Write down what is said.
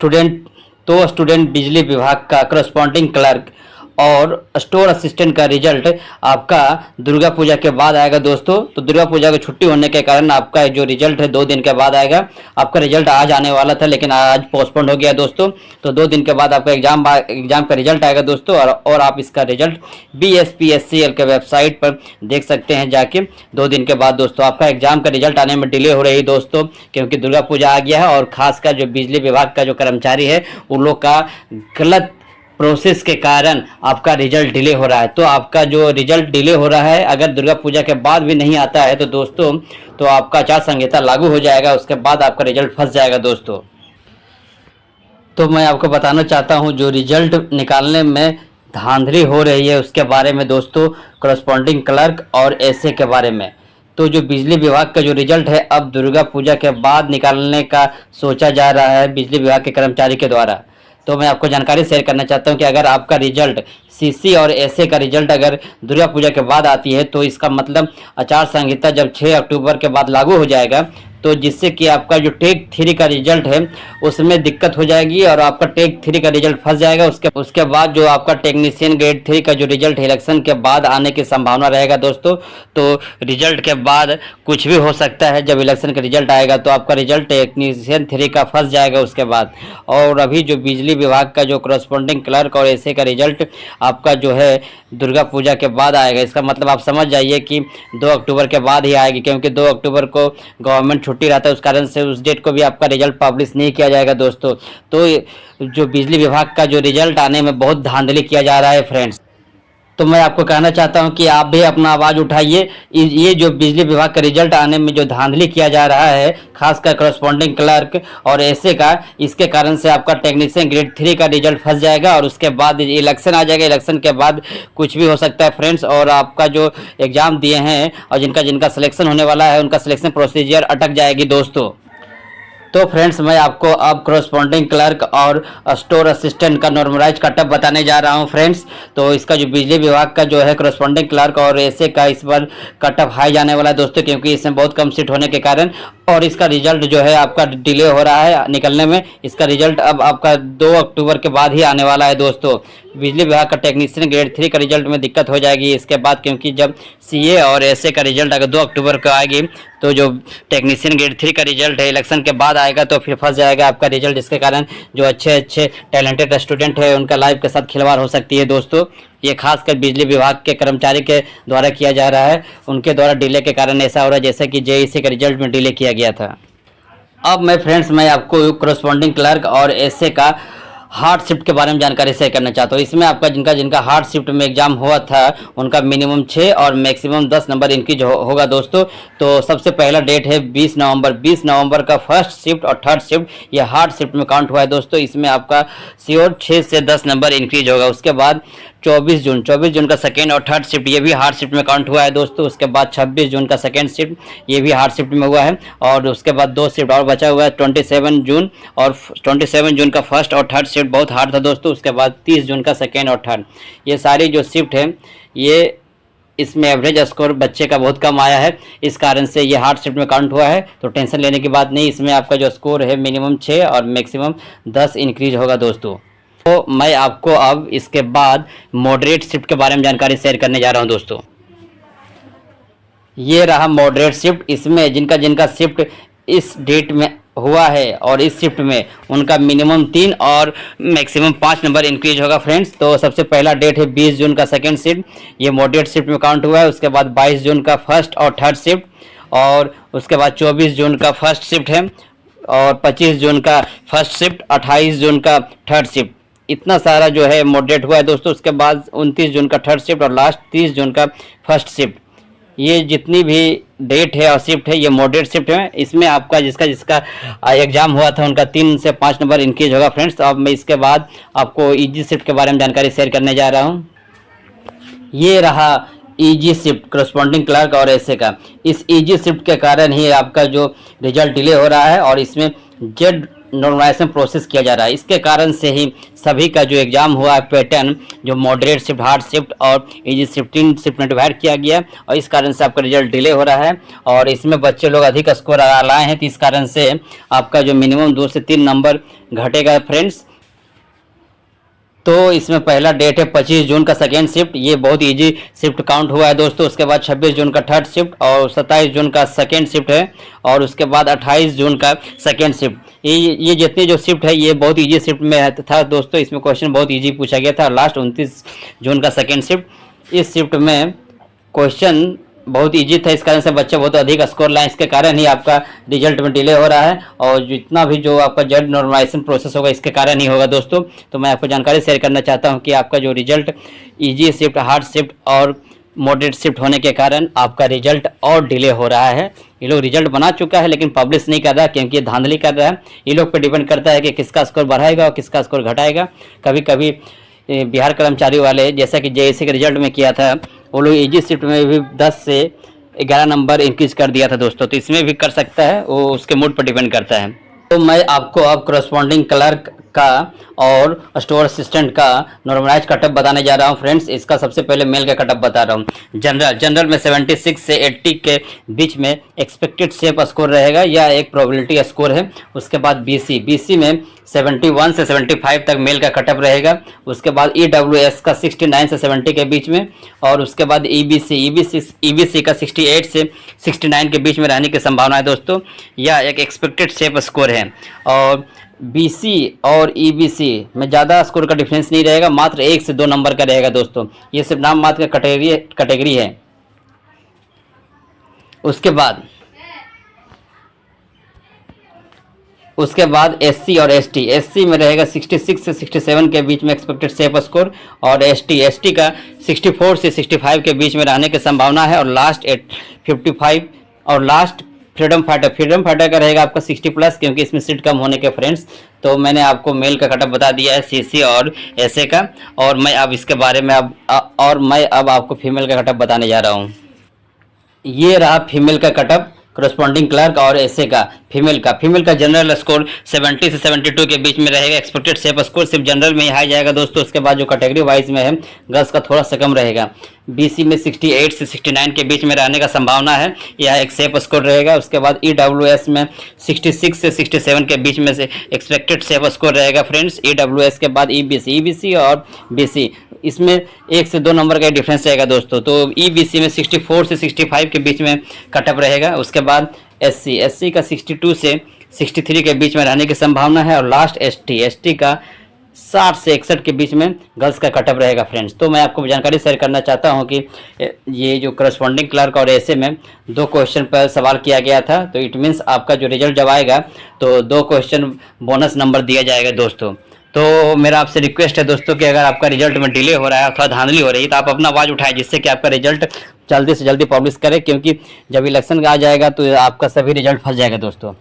Student बिजली विभाग का करस्पॉन्डिंग क्लर्क और स्टोर असिस्टेंट का रिजल्ट आपका दुर्गा पूजा के बाद आएगा दोस्तों। तो दुर्गा पूजा की छुट्टी होने के कारण आपका जो रिजल्ट है 2 दिन के बाद आएगा। आपका रिजल्ट आज आने वाला था लेकिन आज पोस्टपोन हो गया दोस्तों। तो 2 दिन के बाद आपका एग्जाम का रिजल्ट आएगा दोस्तों। और आप इसका रिजल्ट BSPSCL के वेबसाइट पर देख सकते हैं जाके 2 दिन के बाद दोस्तों। आपका एग्जाम का रिजल्ट आने में डिले हो रही है दोस्तों, क्योंकि दुर्गा पूजा आ गया है और खासकर जो बिजली विभाग का जो कर्मचारी है उन लोग का गलत प्रोसेस के कारण आपका रिजल्ट डिले हो रहा है। तो आपका जो रिजल्ट डिले हो रहा है, अगर दुर्गा पूजा के बाद भी नहीं आता है तो दोस्तों तो आपका आचार संहिता लागू हो जाएगा, उसके बाद आपका रिजल्ट फंस जाएगा दोस्तों। तो मैं आपको बताना चाहता हूं जो रिजल्ट निकालने में धांधली हो रही है उसके बारे में दोस्तों, करस्पॉन्डिंग क्लर्क और एसए के बारे में। तो जो बिजली विभाग का जो रिजल्ट है अब दुर्गा पूजा के बाद निकालने का सोचा जा रहा है बिजली विभाग के कर्मचारी के द्वारा। तो मैं आपको जानकारी शेयर करना चाहता हूं कि अगर आपका रिजल्ट सीसी और एसए का रिजल्ट अगर दुर्गा पूजा के बाद आती है तो इसका मतलब आचार संहिता जब 6 अक्टूबर के बाद लागू हो जाएगा, तो जिससे कि आपका जो टेक 3 का रिजल्ट है उसमें दिक्कत हो जाएगी और आपका टेक 3 का रिजल्ट फंस जाएगा। उसके बाद जो आपका टेक्नीशियन ग्रेड 3 का जो रिजल्ट इलेक्शन के बाद आने की संभावना रहेगा दोस्तों। तो रिजल्ट के बाद कुछ भी हो सकता है, जब इलेक्शन का रिजल्ट आएगा तो आपका रिजल्ट टेक्नीशियन 3 का फंस जाएगा उसके बाद। और अभी जो बिजली विभाग का जो करस्पॉन्डिंग क्लर्क और एसए का रिजल्ट आपका जो है दुर्गा पूजा के बाद आएगा। इसका मतलब आप समझ जाइए कि 2 अक्टूबर के बाद ही आएगी, क्योंकि 2 अक्टूबर को गवर्नमेंट छुट्टी रहता है, उस कारण से उस डेट को भी आपका रिजल्ट पब्लिश नहीं किया जाएगा दोस्तों। तो जो बिजली विभाग का जो रिजल्ट आने में बहुत धांधली किया जा रहा है फ्रेंड्स। तो मैं आपको कहना चाहता हूं कि आप भी अपना आवाज़ उठाइए। ये जो बिजली विभाग का रिजल्ट आने में जो धांधली किया जा रहा है खासकर करस्पॉन्डिंग क्लर्क और एसए का, इसके कारण से आपका टेक्नीशियन ग्रेड 3 का रिजल्ट फंस जाएगा और उसके बाद इलेक्शन आ जाएगा। इलेक्शन के बाद कुछ भी हो सकता है फ्रेंड्स। और आपका जो एग्ज़ाम दिए हैं और जिनका सिलेक्शन होने वाला है उनका सिलेक्शन प्रोसीजर अटक जाएगी दोस्तों। तो फ्रेंड्स मैं आपको अब करस्पॉन्डिंग क्लर्क और स्टोर असिस्टेंट का नॉर्मलाइज कटअप बताने जा रहा हूं फ्रेंड्स। तो इसका जो बिजली विभाग का जो है करस्पॉन्डिंग क्लर्क और एसए का इस बार कटअप हाई जाने वाला है दोस्तों, क्योंकि इसमें बहुत कम सीट होने के कारण और इसका रिजल्ट जो है आपका डिले हो रहा है निकलने में। इसका रिजल्ट अब आपका 2 अक्टूबर के बाद ही आने वाला है दोस्तों। बिजली विभाग का टेक्नीशियन ग्रेड 3 का रिजल्ट में दिक्कत हो जाएगी इसके बाद, क्योंकि जब सीए और एसए का रिजल्ट अगर 2 अक्टूबर को आएगी तो जो टेक्नीशियन ग्रेड 3 का रिजल्ट है इलेक्शन के बाद आएगा तो फिर फंस जाएगा आपका रिजल्ट। इसके कारण जो अच्छे टैलेंटेड स्टूडेंट है उनका लाइफ के साथ खिलवाड़ हो सकती है दोस्तों। ये खासकर बिजली विभाग के कर्मचारी के द्वारा किया जा रहा है, उनके द्वारा डिले के कारण ऐसा हो रहा है जैसे कि जेईसी के रिजल्ट में डिले किया गया था। अब मैं आपको करस्पॉन्डिंग क्लर्क और एसए का हार्ड शिफ्ट के बारे में जानकारी शेयर करना चाहता हूँ। इसमें आपका जिनका हार्ड शिफ्ट में एग्जाम हुआ था उनका मिनिमम 6 और मैक्सिमम 10 नंबर इंक्रीज होगा दोस्तों। तो सबसे पहला डेट है 20 नवंबर। 20 नवंबर का फर्स्ट शिफ्ट और थर्ड शिफ्ट ये हार्ड शिफ्ट में काउंट हुआ है दोस्तों। इसमें आपका श्योर 6 से 10 नंबर इंक्रीज होगा। उसके बाद 24 जून का सेकेंड और थर्ड शिफ्ट ये भी हार्ड शिफ्ट में काउंट हुआ है दोस्तों। उसके बाद 26 जून का सेकेंड शिफ्ट ये भी हार्ड शिफ्ट में हुआ है। और उसके बाद 2 शिफ्ट और बचा हुआ है 27 जून और 27 जून का फर्स्ट और थर्ड शिफ्ट बहुत हार्ड था दोस्तों। उसके बाद 30 जून का सेकेंड और थर्ड, ये सारी जो शिफ्ट है ये इसमें एवरेज स्कोर बच्चे का बहुत कम आया है, इस कारण से ये हार्ड शिफ्ट में काउंट हुआ है। तो टेंशन लेने की बात नहीं, इसमें आपका जो स्कोर है मिनिमम 6 और मैक्सिमम 10 इंक्रीज होगा दोस्तों। तो मैं आपको अब इसके बाद मॉडरेट शिफ्ट के बारे में जानकारी शेयर करने जा रहा हूं दोस्तों। ये रहा मॉडरेट शिफ्ट। इसमें जिनका शिफ्ट इस डेट में हुआ है और इस शिफ्ट में उनका मिनिमम 3 और मैक्सिमम 5 नंबर इंक्रीज होगा फ्रेंड्स। तो सबसे पहला डेट है 20 जून का सेकेंड शिफ्ट, ये मॉडरेट शिफ्ट में काउंट हुआ है। उसके बाद 22 जून का फर्स्ट और थर्ड शिफ्ट और उसके बाद 24 जून का फर्स्ट शिफ्ट है और 25 जून का फर्स्ट शिफ्ट, 28 जून का थर्ड शिफ्ट, इतना सारा जो है मॉडरेट हुआ है दोस्तों। उसके बाद 29 जून का थर्ड शिफ्ट और लास्ट 30 जून का फर्स्ट शिफ्ट, ये जितनी भी डेट है और शिफ्ट है ये मॉडरेट शिफ्ट है। इसमें आपका जिसका एग्जाम हुआ था उनका 3 से 5 नंबर इंक्रीज होगा फ्रेंड्स। तो अब मैं इसके बाद आपको ईजी शिफ्ट के बारे में जानकारी शेयर करने जा रहा हूँ। ये रहा ईजी शिफ्ट करस्पॉन्डिंग क्लर्क और एसए का। इस ईजी शिफ्ट के कारण ही आपका जो रिजल्ट डिले हो रहा है और इसमें जेड नॉर्मलाइजेशन प्रोसेस किया जा रहा है। इसके कारण से ही सभी का जो एग्ज़ाम हुआ है पैटर्न जो मॉडरेट शिफ्ट, हार्ड शिफ्ट और इजी शिफ्टिंग शिफ्ट में डिवाइड किया गया और इस कारण से आपका रिजल्ट डिले हो रहा है और इसमें बच्चे लोग अधिक स्कोर लाए हैं, तो इस कारण से आपका जो मिनिमम 2 से 3 नंबर घटेगा फ्रेंड्स। तो इसमें पहला डेट है 25 जून का सेकेंड शिफ्ट, ये बहुत इजी शिफ्ट काउंट हुआ है दोस्तों। उसके बाद 26 जून का थर्ड शिफ्ट और 27 जून का सेकेंड शिफ्ट है और उसके बाद 28 जून का सेकेंड शिफ्ट। ये जितनी जो शिफ्ट है ये बहुत इजी शिफ्ट में था दोस्तों। इसमें क्वेश्चन बहुत इजी पूछा गया था। लास्ट 29 जून का सेकेंड शिफ्ट, इस शिफ्ट में क्वेश्चन बहुत इजी था, इस कारण से बच्चे बहुत अधिक स्कोर लाए। इसके कारण ही आपका रिजल्ट में डिले हो रहा है और जितना भी जो आपका जेड नॉर्मलाइजेशन प्रोसेस होगा इसके कारण ही होगा दोस्तों। तो मैं आपको जानकारी शेयर करना चाहता हूं कि आपका जो result easy shift, hard shift और मॉडरेट शिफ्ट होने के कारण आपका रिजल्ट और डिले हो रहा है। ये लोग रिजल्ट बना चुका है लेकिन पब्लिश नहीं कर रहा है क्योंकि ये धांधली कर रहा है। ये लोग पे डिपेंड करता है कि किसका स्कोर बढ़ाएगा और किसका स्कोर घटाएगा। कभी कभी बिहार कर्मचारी वाले जैसा कि जेएससी के रिजल्ट में किया था, वो लोग इजी शिफ्ट में भी 10 से 11 नंबर इंक्रीज कर दिया था दोस्तों। तो इसमें भी कर सकता है, वो उसके मूड पर डिपेंड करता है। तो मैं आपको अब करस्पॉन्डिंग क्लर्क का और स्टोर असिस्टेंट का नॉर्मलाइज कटअप बताने जा रहा हूं फ्रेंड्स। इसका सबसे पहले मेल का कटअप बता रहा हूं। जनरल में 76 से 80 के बीच में एक्सपेक्टेड सेफ स्कोर रहेगा, यह एक प्रोबेबिलिटी स्कोर है। उसके बाद बीसी में 71 से 75 तक मेल का कटअप रहेगा। उसके बाद ईडब्ल्यूएस का 69 से 70 के बीच में और उसके बाद ईबीसी का 68 से 69 के बीच में रहने की संभावना है दोस्तों। यह एक एक्सपेक्टेड सेफ स्कोर है और बीसी और ईबीसी में ज़्यादा स्कोर का डिफरेंस नहीं रहेगा, मात्र 1 से 2 नंबर का रहेगा दोस्तों। ये सिर्फ नाम मात्र का कैटेगरी है। उसके बाद एससी और एसटी, एससी में रहेगा 66 से 67 के बीच में एक्सपेक्टेड सेफ स्कोर और एसटी का 64 से 65 के बीच में रहने की संभावना है और लास्ट 55 और लास्ट फ्रीडम फाइटर का रहेगा आपका 60 प्लस क्योंकि इसमें सीट कम होने के फ्रेंड्स। तो मैंने आपको मेल का कटअप बता दिया है सीसी और एसए का और मैं अब इसके बारे में अब आपको फीमेल का कटअप बताने जा रहा हूँ। ये रहा फीमेल का कटअप करस्पॉन्डिंग क्लर्क और एसए का। फीमेल का जनरल स्कोर 70 से 72 के बीच में रहेगा। एक्सपेक्टेड सेफ स्कोर सिर्फ जनरल में ही हाई जाएगा दोस्तों। उसके बाद जो कैटेगरी वाइज में है गर्ल्स का थोड़ा सा कम रहेगा। बीसी में 68 से 69 के बीच में रहने का संभावना है, यह एक सेफ स्कोर रहेगा। उसके बाद ईडब्ल्यूएस में 66 से 67 के बीच में से एक्सपेक्टेड सेफ स्कोर रहेगा फ्रेंड्स। ईडब्ल्यूएस के बाद ईबीसी और बीसी, इसमें 1 से 2 नंबर का डिफरेंस रहेगा दोस्तों। तो ईबीसी में 64 से 65 के बीच में कटअप रहेगा। उसके बाद एससी का 62 से 63 के बीच में रहने की संभावना है और लास्ट एसटी का 60 से 61 के बीच में गर्ल्स का कटअप रहेगा फ्रेंड्स। तो मैं आपको जानकारी शेयर करना चाहता हूं कि ये जो करस्पॉन्डिंग क्लर्क और एसए में 2 क्वेश्चन पर सवाल किया गया था, तो इट मीन्स आपका जो रिजल्ट जब आएगा तो 2 क्वेश्चन बोनस नंबर दिया जाएगा दोस्तों। तो मेरा आपसे रिक्वेस्ट है दोस्तों कि अगर आपका रिजल्ट में डिले हो रहा है अथवा धांधली हो रही है तो आप अपना आवाज़ उठाएं जिससे कि आपका रिजल्ट जल्दी से जल्दी पब्लिश करें, क्योंकि जब इलेक्शन आ जाएगा तो आपका सभी रिजल्ट फंस जाएगा दोस्तों।